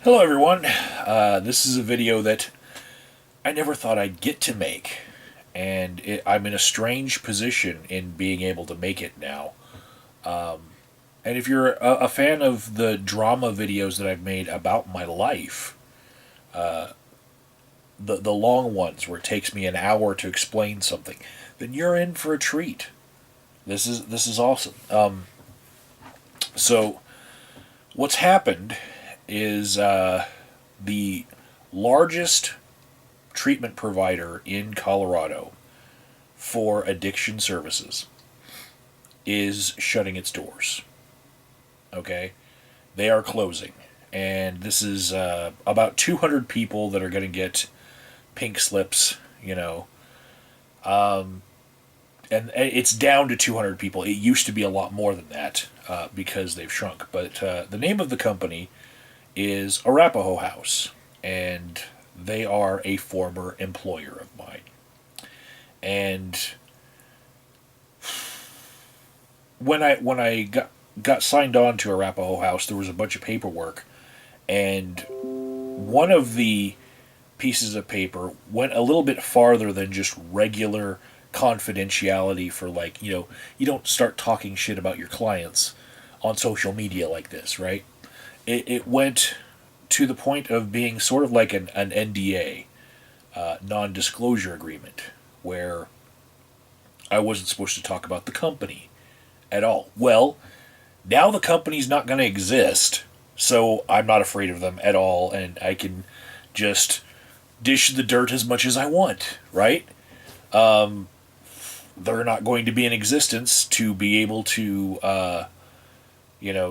Hello everyone. This is a video that I never thought I'd get to make, and I'm in a strange position in being able to make it now. And if you're a fan of the drama videos that I've made about my life, the long ones where it takes me an hour to explain something, then you're in for a treat. This is awesome. So what's happened is the largest treatment provider in Colorado for addiction services is shutting its doors. Okay? They are closing. And this is about 200 people that are going to get pink slips, you know. And it's down to 200 people. It used to be a lot more than that because they've shrunk. But the name of the company is Arapahoe House, and they are a former employer of mine. And when I got signed on to Arapahoe House, there was a bunch of paperwork, and one of the pieces of paper went a little bit farther than just regular confidentiality for, like, you don't start talking shit about your clients on social media like this, right? It went to the point of being sort of like an NDA, non-disclosure agreement, where I wasn't supposed to talk about the company at all. Well, now the company's not going to exist, so I'm not afraid of them at all, and I can just dish the dirt as much as I want, right? They're not going to be in existence to be able to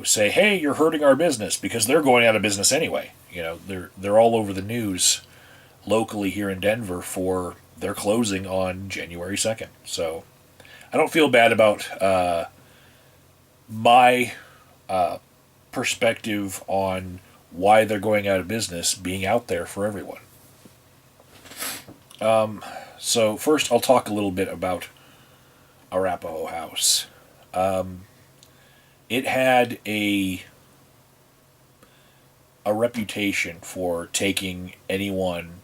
say, hey, you're hurting our business, because they're going out of business anyway. They're all over the news locally here in Denver for their closing on January 2nd. So I don't feel bad about my perspective on why they're going out of business being out there for everyone. So first I'll talk a little bit about Arapahoe House. It had a reputation for taking anyone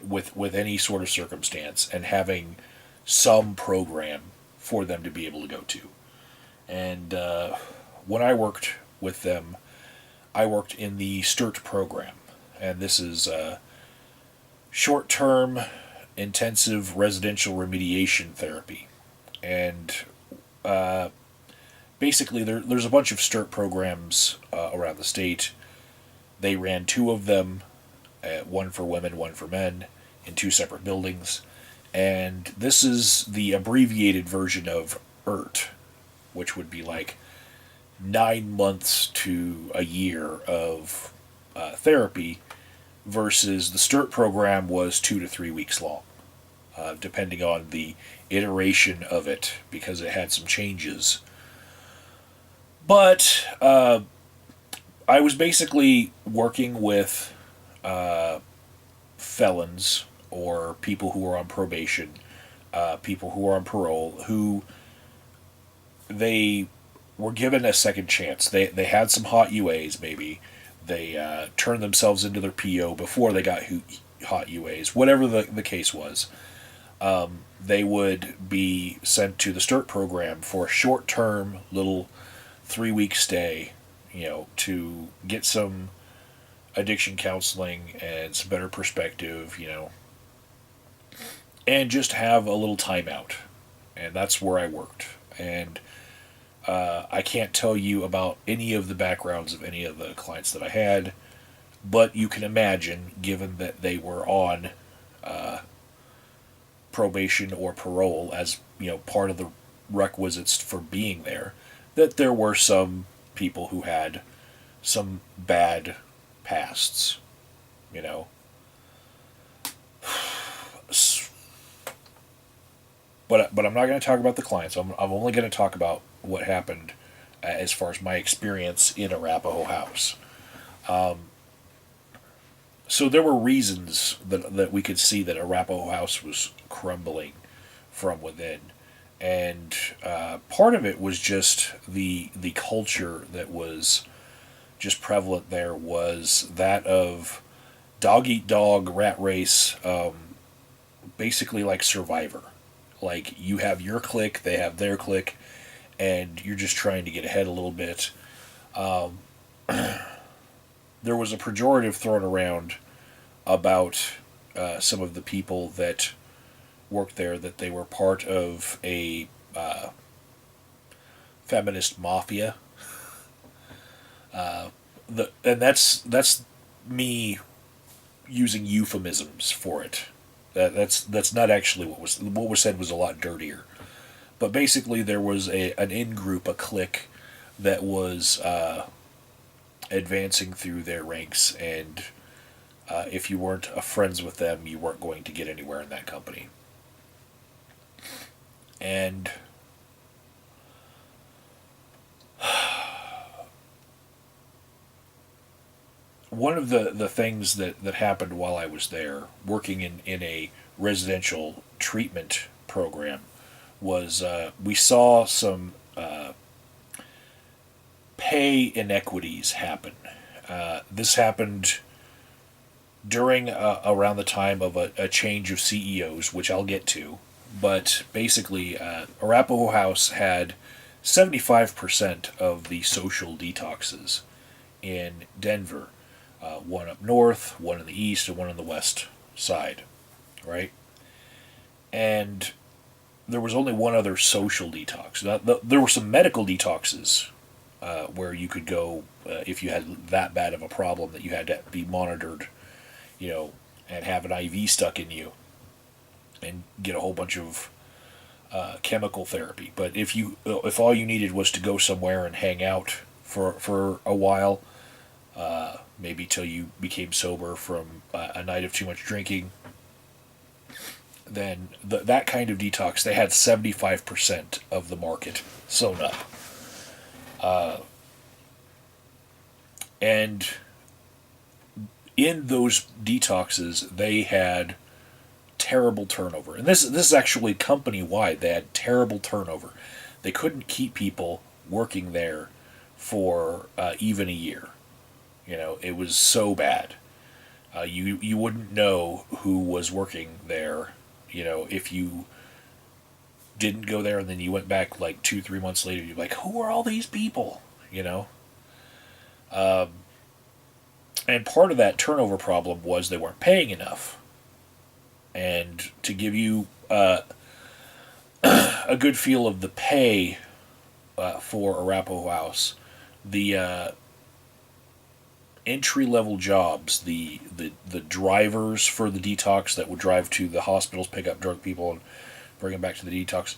with any sort of circumstance and having some program for them to be able to go to. And when I worked with them, I worked in the STIRT program, and this is short-term intensive residential remediation therapy. And basically, there's a bunch of STIRT programs around the state. They ran two of them, one for women, one for men, in two separate buildings. And this is the abbreviated version of ERT, which would be like 9 months to a year of therapy, versus the STIRT program was 2 to 3 weeks long, depending on the iteration of it, because it had some changes. But I was basically working with felons or people who were on probation, people who were on parole, who they were given a second chance. They had some hot UAs, maybe. They turned themselves into their PO before they got hot UAs. Whatever the case was, they would be sent to the STIRT program for a short-term little 3-week stay, to get some addiction counseling and some better perspective, and just have a little time out. And that's where I worked. And I can't tell you about any of the backgrounds of any of the clients that I had, but you can imagine, given that they were on probation or parole as part of the requisites for being there, that there were some people who had some bad pasts, But I'm not going to talk about the clients. I'm only going to talk about what happened as far as my experience in Arapahoe House. So there were reasons that we could see that Arapahoe House was crumbling from within. And part of it was just the culture that was just prevalent there was that of dog eat dog, rat race, basically like Survivor. Like you have your clique, they have their clique, and you're just trying to get ahead a little bit. Um, there was a pejorative thrown around about some of the people that worked there, that they were part of a feminist mafia. And that's me using euphemisms for it. That's not actually what was said. Was a lot dirtier. But basically, there was an in group, a clique that was advancing through their ranks, and if you weren't friends with them, you weren't going to get anywhere in that company. And one of the things that happened while I was there, working in a residential treatment program, was we saw some pay inequities happen. This happened during around the time of a change of CEOs, which I'll get to. But basically, Arapahoe House had 75% of the social detoxes in Denver. One up north, one in the east, and one on the west side, right? And there was only one other social detox. Now, there were some medical detoxes where you could go if you had that bad of a problem that you had to be monitored, and have an IV stuck in you and get a whole bunch of chemical therapy. But if all you needed was to go somewhere and hang out for a while, maybe till you became sober from a night of too much drinking, then that kind of detox, they had 75% of the market sewn up. And in those detoxes, they had terrible turnover. And this is actually company wide. They had terrible turnover. They couldn't keep people working there for even a year. It was so bad. You wouldn't know who was working there. If you didn't go there and then you went back like 2-3 months later, you're like, who are all these people? And part of that turnover problem was they weren't paying enough. And to give you a good feel of the pay for Arapahoe House, the entry level jobs, the drivers for the detox that would drive to the hospitals, pick up drunk people, and bring them back to the detox,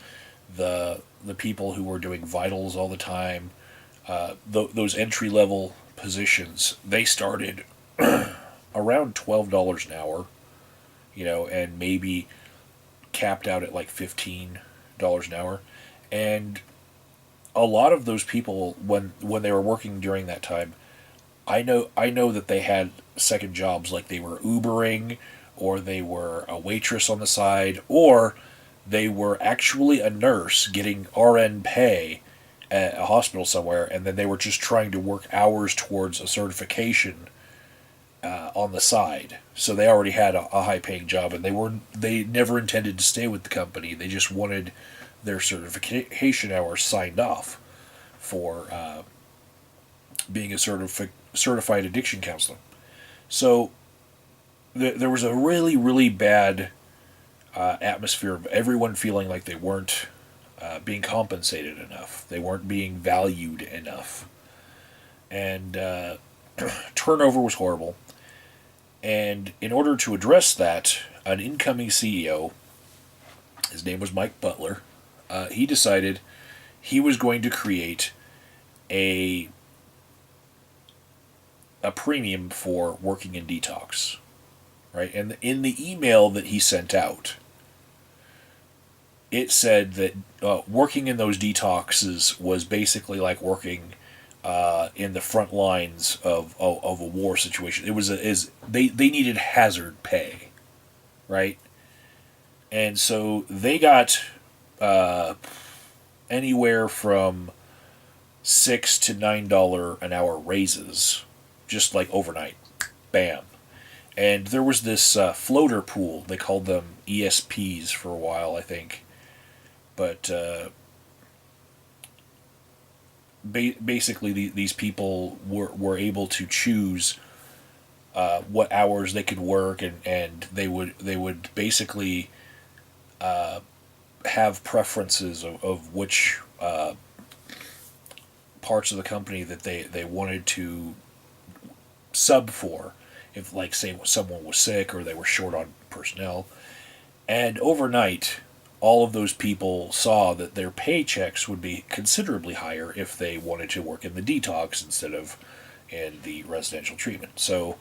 the people who were doing vitals all the time, those entry level positions, they started around $12 an hour, and maybe capped out at like $15 an hour. And a lot of those people, when they were working during that time, I know that they had second jobs, like they were Ubering, or they were a waitress on the side, or they were actually a nurse getting RN pay at a hospital somewhere, and then they were just trying to work hours towards a certification on the side. So they already had a high-paying job, and they never intended to stay with the company. They just wanted their certification hours signed off for being a certified addiction counselor. So there was a really, really bad atmosphere of everyone feeling like they weren't being compensated enough. They weren't being valued enough. And turnover was horrible. And in order to address that, an incoming CEO, his name was Mike Butler, he decided he was going to create a premium for working in detox, right? And in the email that he sent out, it said that working in those detoxes was basically like working in the front lines of a war situation. It was they needed hazard pay, right? And so they got anywhere from $6 to $9 an hour raises, just like overnight. Bam. And there was this floater pool. They called them ESPs for a while, I think. But basically, these people were able to choose what hours they could work, and they would basically have preferences of which parts of the company that they wanted to sub for, if, like, say someone was sick or they were short on personnel. And overnight, all of those people saw that their paychecks would be considerably higher if they wanted to work in the detox instead of in the residential treatment. So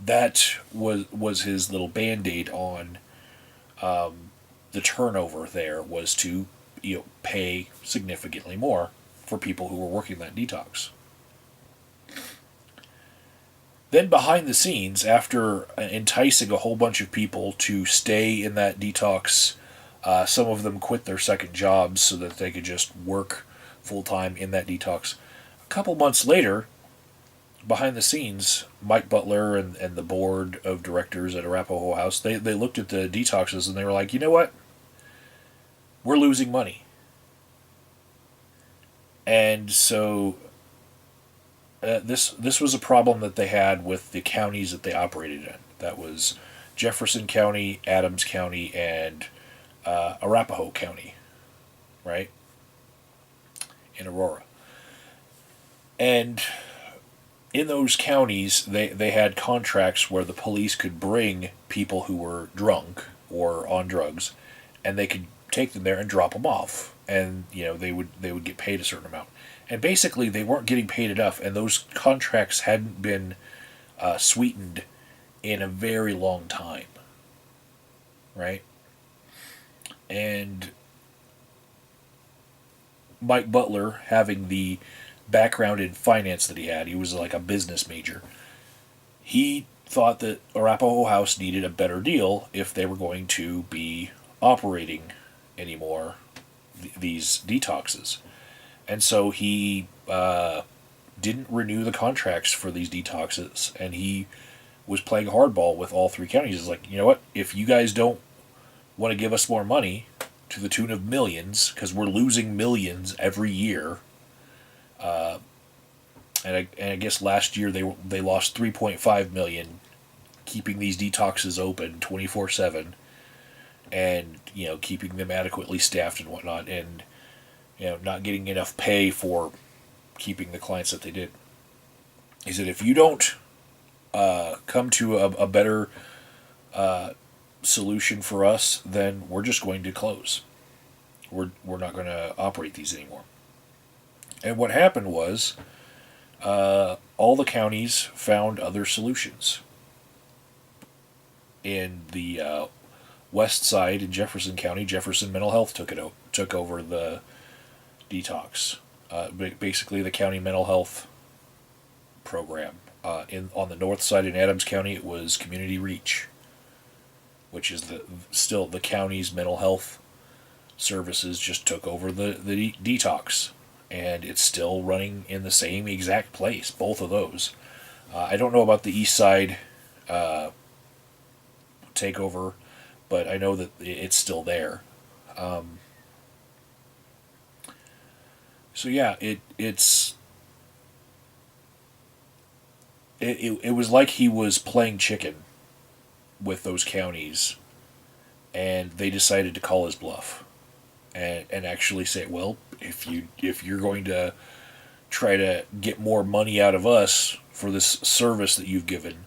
that was his little band-aid on the turnover. There was to pay significantly more for people who were working that detox. Then behind the scenes, after enticing a whole bunch of people to stay in that detox, some of them quit their second jobs so that they could just work full-time in that detox. A couple months later, behind the scenes, Mike Butler and the board of directors at Arapahoe House, they looked at the detoxes and they were like, you know what? We're losing money. And so this was a problem that they had with the counties that they operated in. That was Jefferson County, Adams County, and Arapahoe County, right? In Aurora. And in those counties, they had contracts where the police could bring people who were drunk or on drugs, and they could take them there and drop them off, and they would get paid a certain amount. And basically, they weren't getting paid enough, and those contracts hadn't been sweetened in a very long time, right? And Mike Butler, having the background in finance that he was like a business major. He thought that Arapahoe House needed a better deal if they were going to be operating anymore these detoxes. And so he didn't renew the contracts for these detoxes, and he was playing hardball with all three counties. He's like, you know what? If you guys don't want to give us more money to the tune of millions, because we're losing millions every year, and I guess last year they lost $3.5 million keeping these detoxes open 24/7, and keeping them adequately staffed and whatnot, and not getting enough pay for keeping the clients that they did. He said, if you don't come to a better solution for us, then we're just going to close. We're not going to operate these anymore. And what happened was, all the counties found other solutions. In the west side in Jefferson County, Jefferson Mental Health took over the detox. Basically, the county mental health program. On the north side in Adams County, it was Community Reach, which is still the county's mental health services. Just took over the detox, and it's still running in the same exact place, both of those. I don't know about the east side takeover, but I know that it's still there. So yeah, it was like he was playing chicken with those counties, and they decided to call his bluff, and actually say, well, if you're going to try to get more money out of us for this service that you've given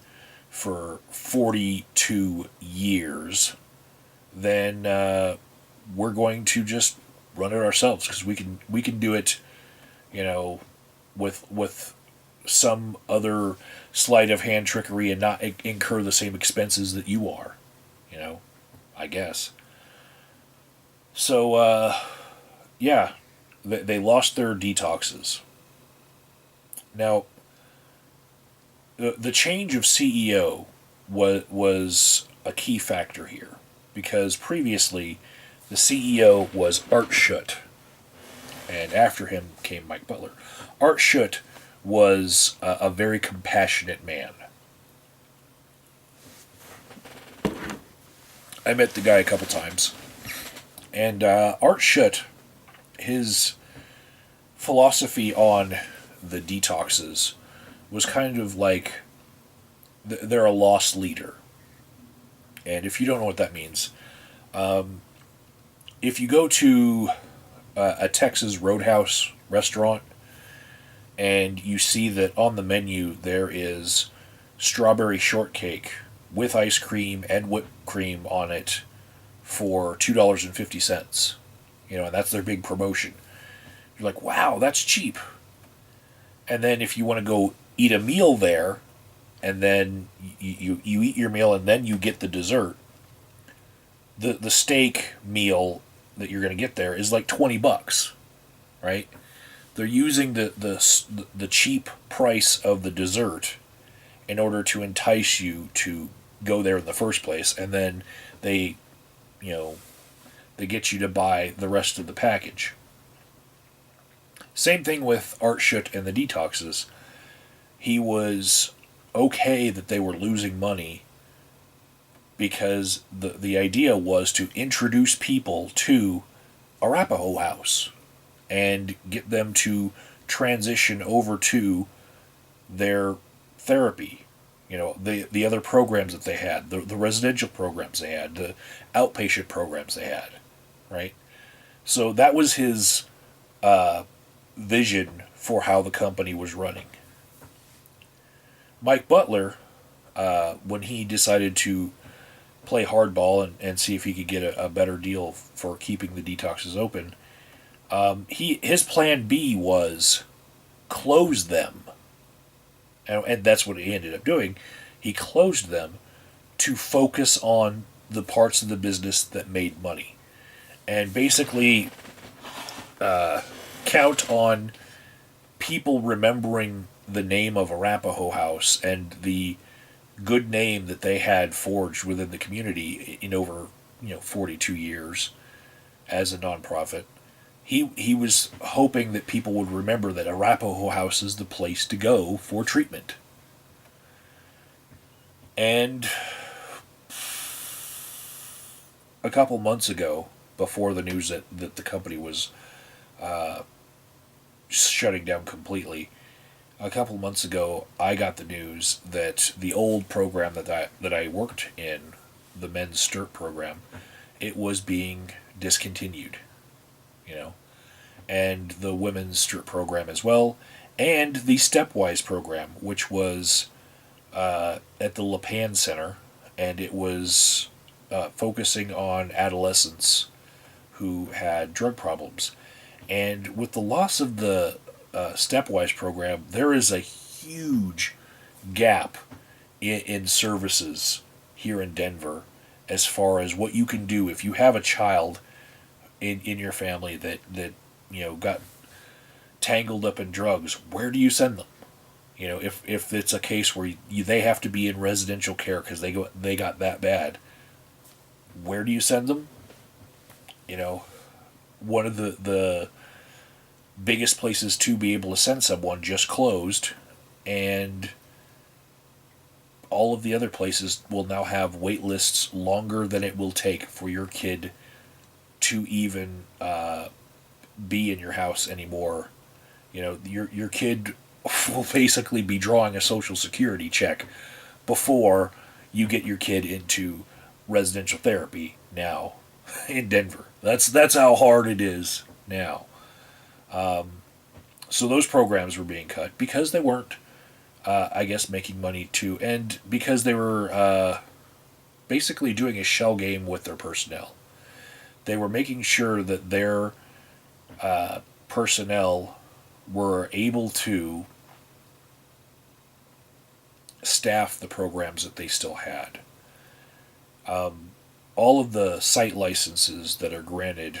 for 42 years, then we're going to just run it ourselves, because we can do it, with some other sleight of hand trickery and not incur the same expenses that you are, I guess. So yeah, they lost their detoxes. Now, the change of CEO was a key factor here, because previously the CEO was Art Schutt, and after him came Mike Butler. Art Schutt was a very compassionate man. I met the guy a couple times, and Art Schutt, his philosophy on the detoxes was kind of like they're a lost leader. And if you don't know what that means, if you go to a Texas Roadhouse restaurant and you see that on the menu there is strawberry shortcake with ice cream and whipped cream on it for $2.50, and that's their big promotion. You're like, wow, that's cheap. And then if you want to go eat a meal there, and then you eat your meal and then you get the dessert, the steak meal that you're going to get there is like $20, right? They're using the cheap price of the dessert in order to entice you to go there in the first place, and then they get you to buy the rest of the package. Same thing with Art Schutt and the detoxes. He was okay that they were losing money because the idea was to introduce people to Arapahoe House and get them to transition over to their therapy. The other programs that they had, the residential programs they had, the outpatient programs they had, right? So that was his vision for how the company was running. Mike Butler, when he decided to play hardball and see if he could get a better deal for keeping the detoxes open, his plan B was close them. And that's what he ended up doing. He closed them to focus on the parts of the business that made money. And basically count on people remembering the name of Arapahoe House and the good name that they had forged within the community in over 42 years as a nonprofit. He was hoping that people would remember that Arapahoe House is the place to go for treatment. And a couple months ago, before the news that the company was shutting down completely, a couple months ago, I got the news that the old program that I worked in, the men's STIRT program, it was being discontinued. And the women's STIRT program as well, and the Stepwise program, which was at the LePan Center, and it was focusing on adolescents who had drug problems. And with the loss of the Stepwise program, there is a huge gap in services here in Denver as far as what you can do if you have a child in your family that got tangled up in drugs. Where do you send them? If it's a case where they have to be in residential care because they got that bad, where do you send them? One of the biggest places to be able to send someone just closed, and all of the other places will now have wait lists longer than it will take for your kid to even be in your house anymore. Your kid will basically be drawing a social security check before you get your kid into residential therapy now in Denver. That's how hard it is now. So those programs were being cut because they weren't, I guess, making money too, and because they were basically doing a shell game with their personnel. They were making sure that their personnel were able to staff the programs that they still had. All of the site licenses that are granted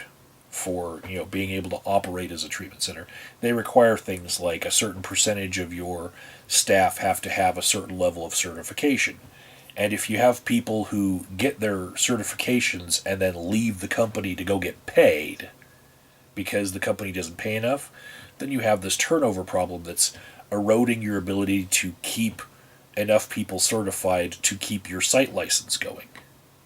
for being able to operate as a treatment center, they require things like a certain percentage of your staff have to have a certain level of certification. And if you have people who get their certifications and then leave the company to go get paid, because the company doesn't pay enough, then you have this turnover problem that's eroding your ability to keep enough people certified to keep your site license going,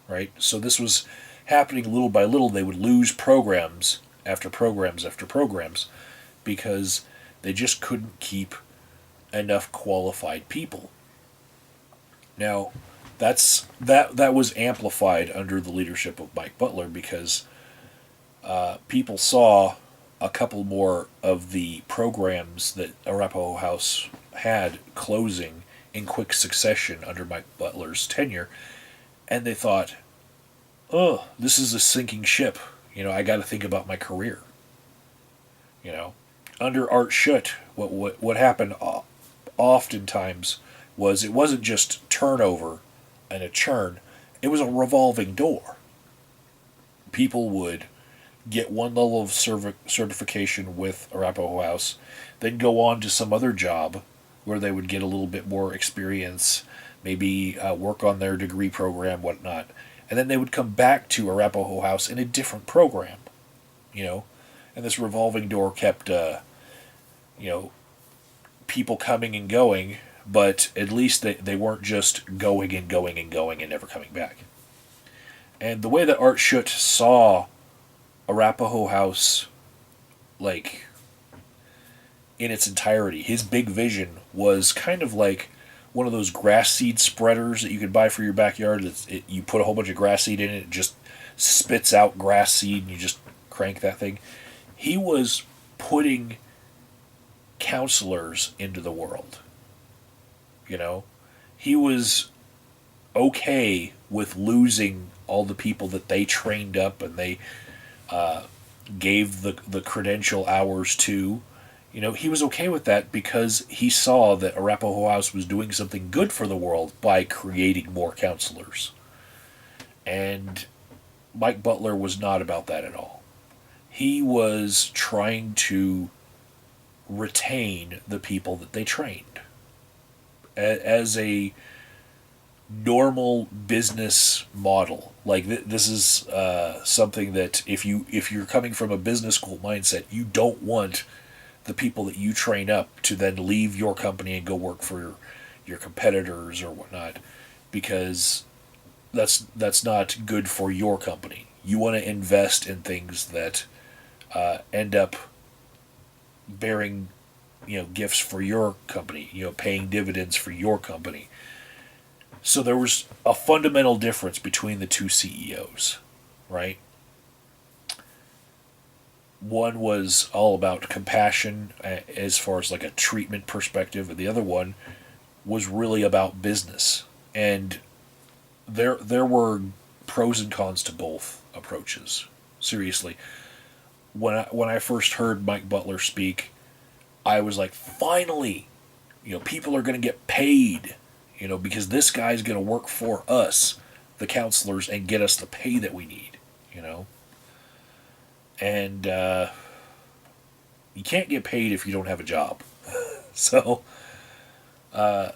right? So this was happening little by little. They would lose programs after programs after programs because they just couldn't keep enough qualified people. Now, that was amplified under the leadership of Mike Butler because people saw a couple more of the programs that Arapahoe House had closing in quick succession under Mike Butler's tenure, and they thought, "Oh, this is a sinking ship. I got to think about my career." Under Art Schutt, what happened oftentimes was it wasn't just turnover and a churn; it was a revolving door. People would get one level of certification with Arapahoe House, then go on to some other job where they would get a little bit more experience, maybe work on their degree program, whatnot, and then they would come back to Arapahoe House in a different program, and this revolving door kept, people coming and going, but at least they weren't just going and going and going and never coming back. And the way that Art Schutt saw Arapahoe House, like, in its entirety, his big vision was kind of like one of those grass seed spreaders that you could buy for your backyard. You put a whole bunch of grass seed in it, it just spits out grass seed, and you just crank that thing. He was putting counselors into the world. He was okay with losing all the people that they trained up and they gave the credential hours to. He was okay with that because he saw that Arapahoe House was doing something good for the world by creating more counselors. And Mike Butler was not about that at all. He was trying to retain the people that they trained. As a normal business model, like this is something that if you're coming from a business school mindset, you don't want the people that you train up to then leave your company and go work for your competitors or whatnot, because that's not good for your company. You want to invest in things that end up bearing gifts for your company, paying dividends for your company. So there was a fundamental difference between the two CEOs, right? One was all about compassion as far as like a treatment perspective, and the other one was really about business. And there were pros and cons to both approaches. Seriously, when I first heard Mike Butler speak, I was like, finally, people are going to get paid, because this guy's going to work for us, the counselors, and get us the pay that we need, And you can't get paid if you don't have a job. So, I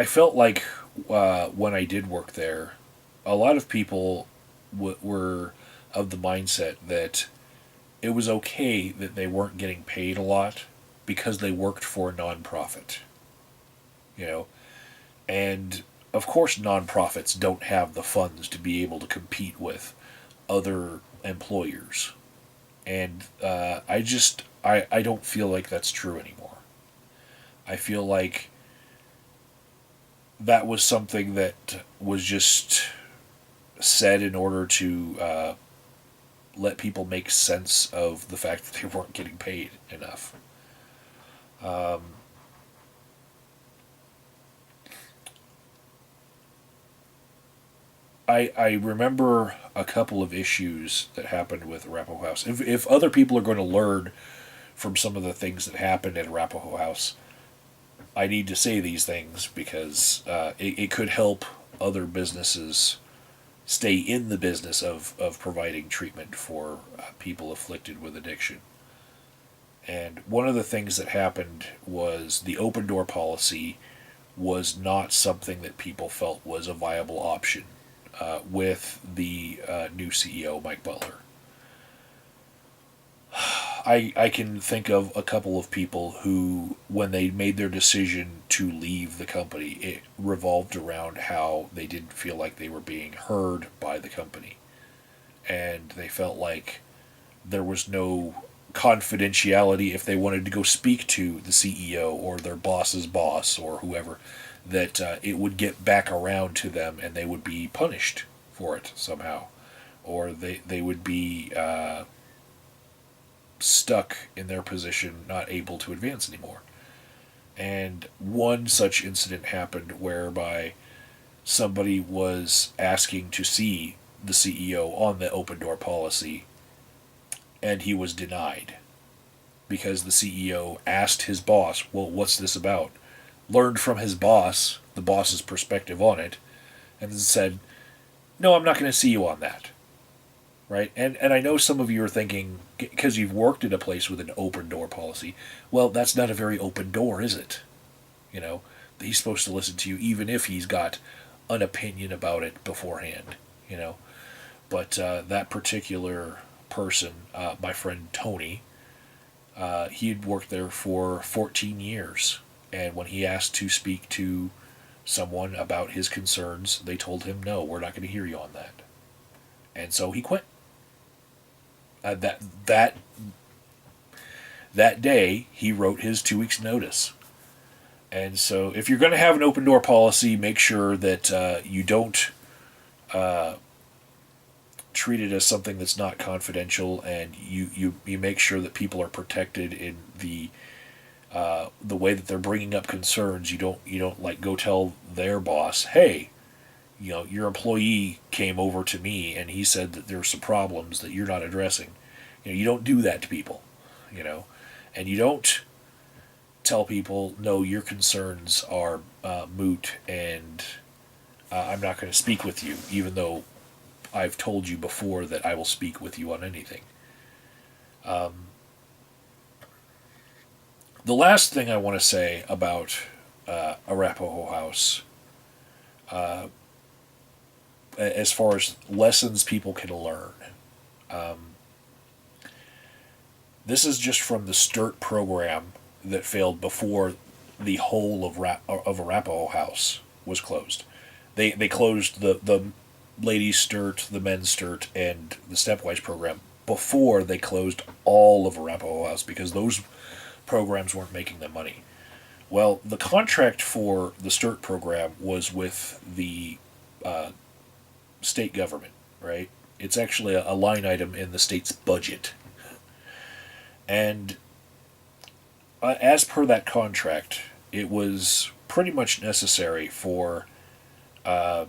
felt like when I did work there, a lot of people were of the mindset that it was okay that they weren't getting paid a lot because they worked for a nonprofit. And of course nonprofits don't have the funds to be able to compete with other employers. And I don't feel like that's true anymore. I feel like that was something that was just said in order to let people make sense of the fact that they weren't getting paid enough. I remember a couple of issues that happened with Arapahoe House. If other people are going to learn from some of the things that happened at Arapahoe House, I need to say these things because it could help other businesses stay in the business of providing treatment for people afflicted with addiction. And one of the things that happened was the open door policy was not something that people felt was a viable option with the new CEO, Mike Butler. I can think of a couple of people who, when they made their decision to leave the company, it revolved around how they didn't feel like they were being heard by the company. And they felt like there was no confidentiality if they wanted to go speak to the CEO or their boss's boss or whoever, that it would get back around to them and they would be punished for it somehow. Or they would be stuck in their position, not able to advance anymore. And one such incident happened whereby somebody was asking to see the CEO on the open door policy, and he was denied because the CEO asked his boss, "Well, what's this about?" Learned from his boss, the boss's perspective on it, and then said, "No, I'm not going to see you on that." Right? And I know some of you are thinking, because you've worked at a place with an open door policy, well, that's not a very open door, is it? You know, he's supposed to listen to you even if he's got an opinion about it beforehand, you know. But that particular person, my friend Tony, he had worked there for 14 years. And when he asked to speak to someone about his concerns, they told him, no, we're not going to hear you on that. And so he quit. That day, he wrote his 2 weeks notice. And so, if you're going to have an open door policy, make sure that you don't treat it as something that's not confidential, and you make sure that people are protected in the way that they're bringing up concerns. You don't like go tell their boss, hey, you know, your employee came over to me and he said that there are some problems that you're not addressing. You know, you don't do that to people, you know, and you don't tell people, no, your concerns are moot, and I'm not going to speak with you, even though I've told you before that I will speak with you on anything. The last thing I want to say about Arapahoe House, as far as lessons people can learn, this is just from the STIRT program that failed before the whole of Arapahoe House was closed. They closed the ladies' STIRT, the men's STIRT, and the stepwise program before they closed all of Arapahoe House because those programs weren't making them money. Well, the contract for the STIRT program was with the state government, right? It's actually a line item in the state's budget. And as per that contract, it was pretty much necessary for 8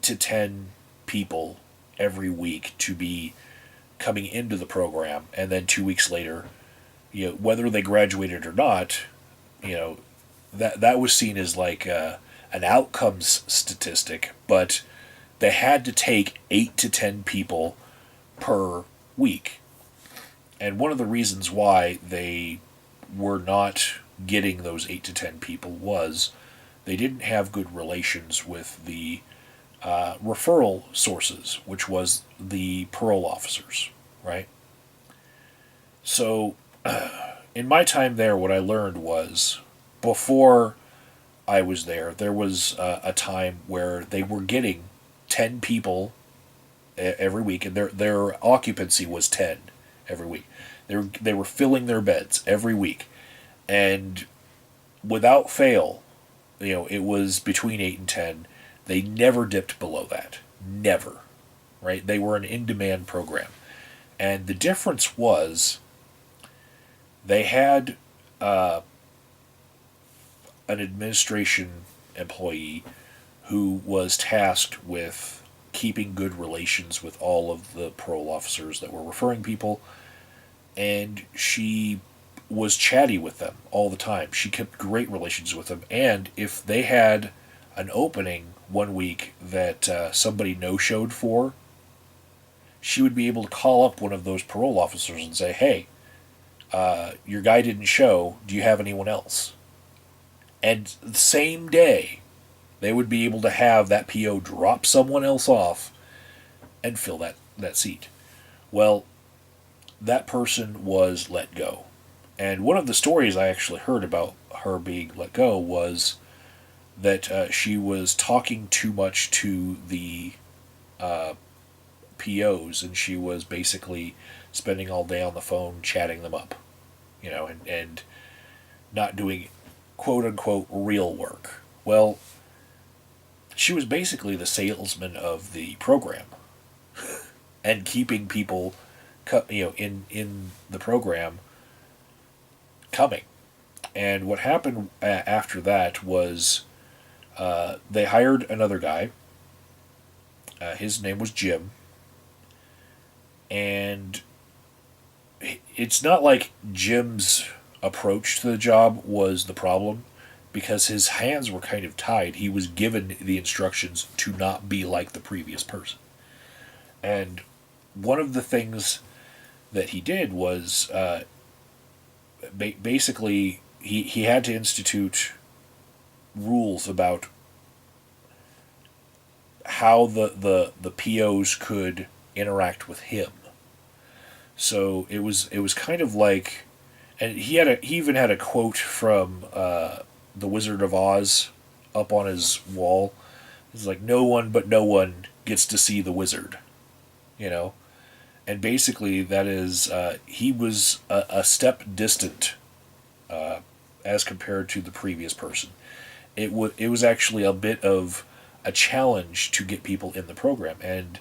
to 10 people every week to be coming into the program, and then 2 weeks later, you know, whether they graduated or not, you know, that was seen as like an outcomes statistic, but they had to take 8 to 10 people per week. And one of the reasons why they were not getting those 8 to 10 people was they didn't have good relations with the referral sources, which was the parole officers, right? So, in my time there, what I learned was before I was there was a time where they were getting 10 people every week, and their occupancy was 10 every week. They were filling their beds every week, and without fail, you know, it was between 8 and 10. They never dipped below that. Never. Right? They were an in-demand program. And the difference was they had an administration employee who was tasked with keeping good relations with all of the parole officers that were referring people, and she was chatty with them all the time. She kept great relations with them, and if they had an opening one week that somebody no-showed for, she would be able to call up one of those parole officers and say, hey, your guy didn't show, do you have anyone else? And the same day, they would be able to have that PO drop someone else off and fill that seat. Well, that person was let go. And one of the stories I actually heard about her being let go was that she was talking too much to the POs, and she was basically spending all day on the phone chatting them up, and not doing quote unquote real work. Well, she was basically the salesman of the program and keeping people, in the program coming. And what happened after that was they hired another guy. His name was Jim. And it's not like Jim's approach to the job was the problem, because his hands were kind of tied. He was given the instructions to not be like the previous person. And one of the things that he did was basically he had to institute rules about how the POs could interact with him. So it was kind of like, and he even had a quote from the Wizard of Oz up on his wall. It's like, no one but no one gets to see the wizard, and basically that is he was a step distant as compared to the previous person. It was actually a bit of a challenge to get people in the program, and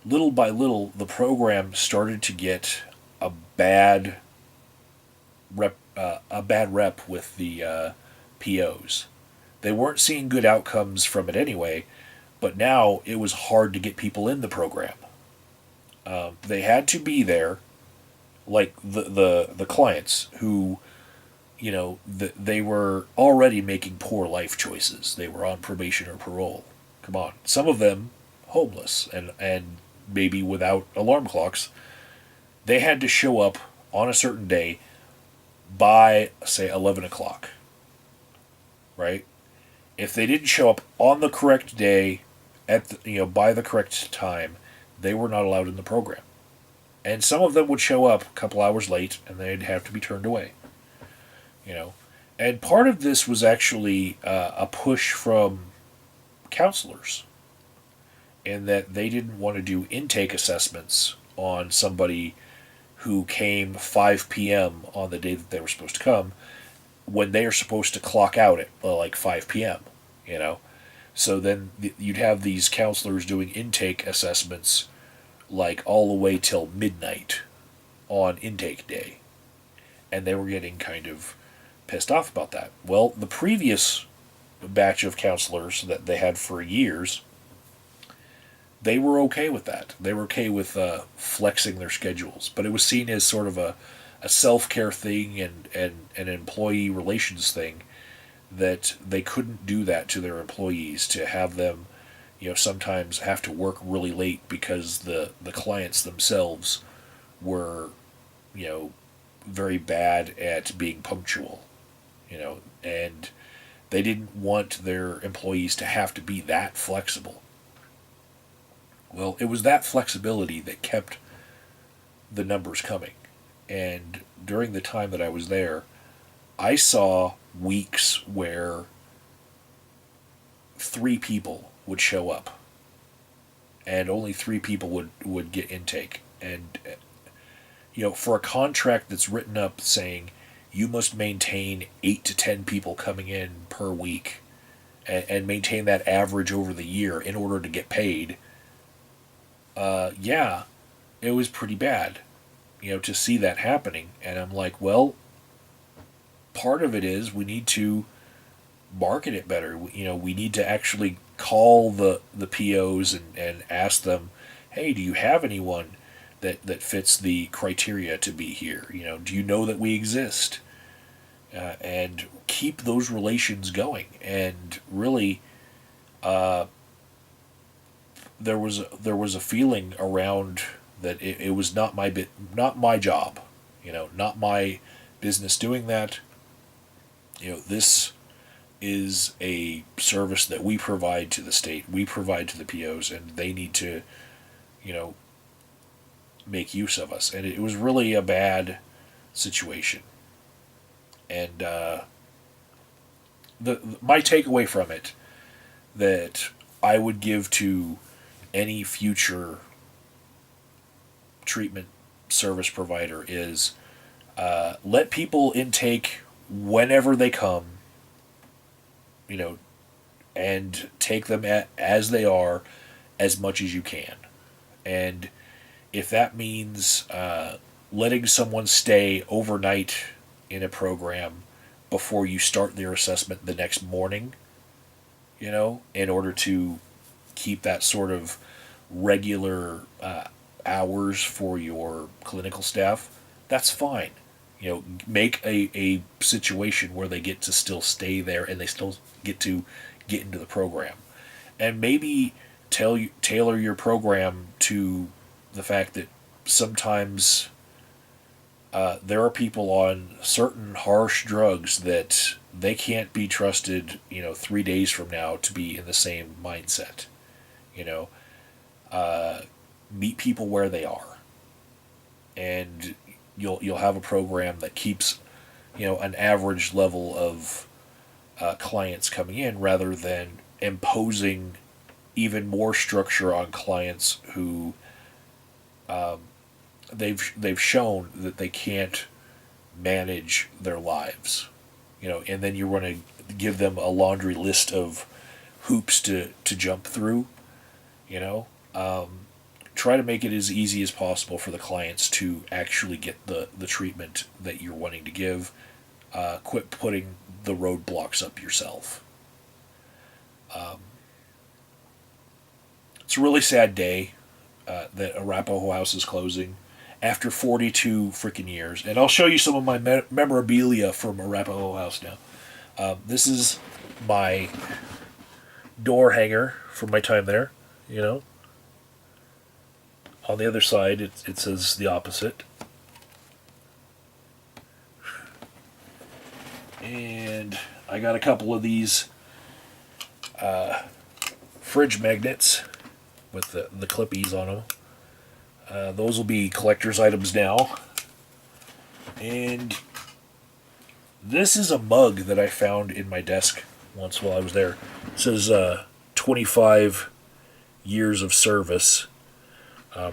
little by little, the program started to get a bad rep with the POs. They weren't seeing good outcomes from it anyway, but now it was hard to get people in the program. They had to be there, like the clients who, they were already making poor life choices. They were on probation or parole. Come on, some of them homeless and maybe without alarm clocks. They had to show up on a certain day by, say, 11 o'clock. Right? If they didn't show up on the correct day by the correct time, they were not allowed in the program. And some of them would show up a couple hours late, and they'd have to be turned away. And part of this was actually a push from counselors, in that they didn't want to do intake assessments on somebody who came 5 p.m. on the day that they were supposed to come, when they are supposed to clock out at like 5 p.m., So then you'd have these counselors doing intake assessments like all the way till midnight on intake day. And they were getting kind of pissed off about that. Well, the previous batch of counselors that they had for years, they were okay with that. They were okay with flexing their schedules. But it was seen as sort of a self-care thing and an employee relations thing, that they couldn't do that to their employees, to have them, sometimes have to work really late because the clients themselves were, very bad at being punctual, and they didn't want their employees to have to be that flexible. Well, it was that flexibility that kept the numbers coming. And during the time that I was there, I saw weeks where 3 people would show up, and only 3 people would get intake. And, for a contract that's written up saying you must maintain 8 to 10 people coming in per week, and maintain that average over the year in order to get paid, it was pretty bad, to see that happening. And I'm like, well, part of it is we need to market it better. We need to actually call the POs and ask them, hey, do you have anyone that fits the criteria to be here? Do you know that we exist? And keep those relations going. And really, there was a feeling around that it was not my job, not my business doing that. This is a service that we provide to the state, we provide to the POs, and they need to, you know, make use of us. And it was really a bad situation. And my takeaway from it that I would give to any future treatment service provider is let people intake whenever they come, you know, and take them as they are as much as you can. And if that means letting someone stay overnight in a program before you start their assessment the next morning, you know, in order to keep that sort of regular hours for your clinical staff, that's fine. You know, make a situation where they get to still stay there and they still get to get into the program. And maybe tailor your program to the fact that sometimes there are people on certain harsh drugs that they can't be trusted, you know, 3 days from now to be in the same mindset. You know, meet people where they are, and you'll have a program that keeps, you know, an average level of clients coming in rather than imposing even more structure on clients who they've shown that they can't manage their lives, you know, and then you want to give them a laundry list of hoops to jump through, you know. Try to make it as easy as possible for the clients to actually get the treatment that you're wanting to give. Quit putting the roadblocks up yourself. It's a really sad day that Arapahoe House is closing after 42 freaking years. And I'll show you some of my memorabilia from Arapahoe House now. This is my door hanger from my time there, you know. On the other side, it says the opposite. And I got a couple of these fridge magnets with the clippies on them. Those will be collector's items now. And this is a mug that I found in my desk once while I was there. It says 25 years of service.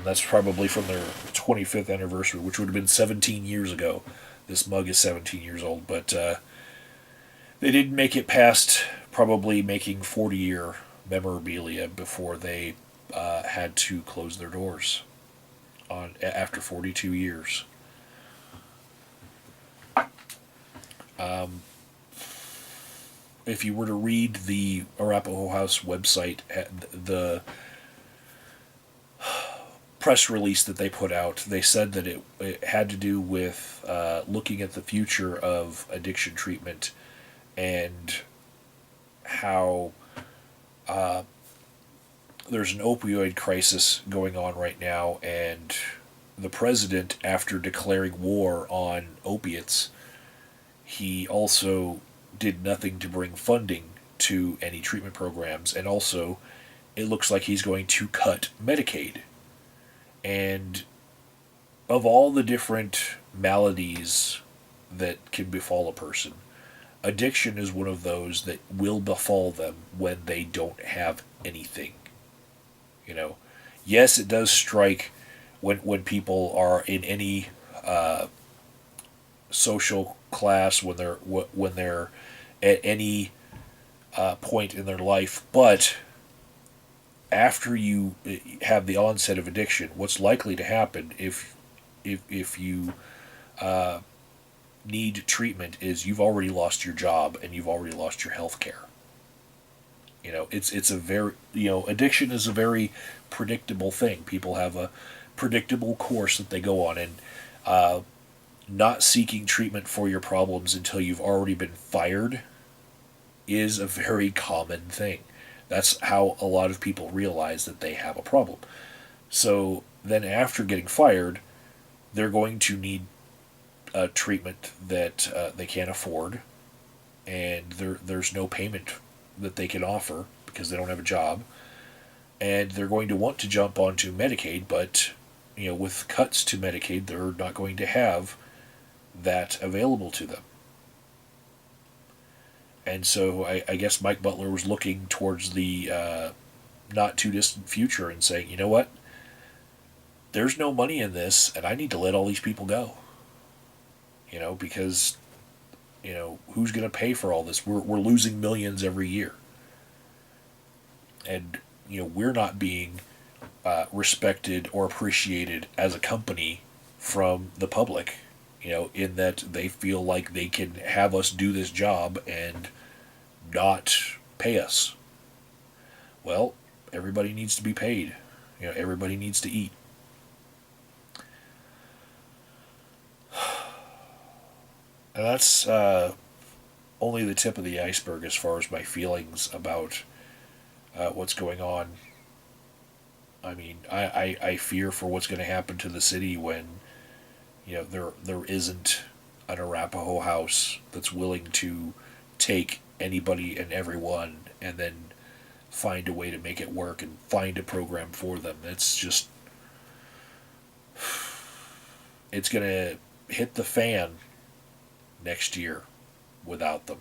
That's probably from their 25th anniversary, which would have been 17 years ago. This mug is 17 years old, but they didn't make it past probably making 40-year memorabilia before they had to close their doors after 42 years. If you were to read the Arapahoe House website, the press release that they put out, they said that it had to do with looking at the future of addiction treatment and how there's an opioid crisis going on right now, and the president, after declaring war on opiates, he also did nothing to bring funding to any treatment programs, and also it looks like he's going to cut Medicaid. And of all the different maladies that can befall a person, addiction is one of those that will befall them when they don't have anything. You know, yes, it does strike when people are in any social class, when they're at any point in their life, but after you have the onset of addiction, what's likely to happen if you need treatment is you've already lost your job and you've already lost your health care. You know, it's a very, you know, addiction is a very predictable thing. People have a predictable course that they go on, and not seeking treatment for your problems until you've already been fired is a very common thing. That's how a lot of people realize that they have a problem. So then after getting fired, they're going to need a treatment that they can't afford. and there's no payment that they can offer because they don't have a job, and they're going to want to jump onto Medicaid, but with cuts to Medicaid, they're not going to have that available to them. And so I guess Mike Butler was looking towards the not too distant future and saying, you know what, there's no money in this, and I need to let all these people go. Because who's going to pay for all this? We're losing millions every year, and we're not being respected or appreciated as a company from the public. In that they feel like they can have us do this job and not pay us. Well, everybody needs to be paid. Everybody needs to eat. And that's only the tip of the iceberg as far as my feelings about what's going on. I mean, I fear for what's going to happen to the city when there isn't an Arapahoe House that's willing to take anybody and everyone and then find a way to make it work and find a program for them. It's going to hit the fan next year without them.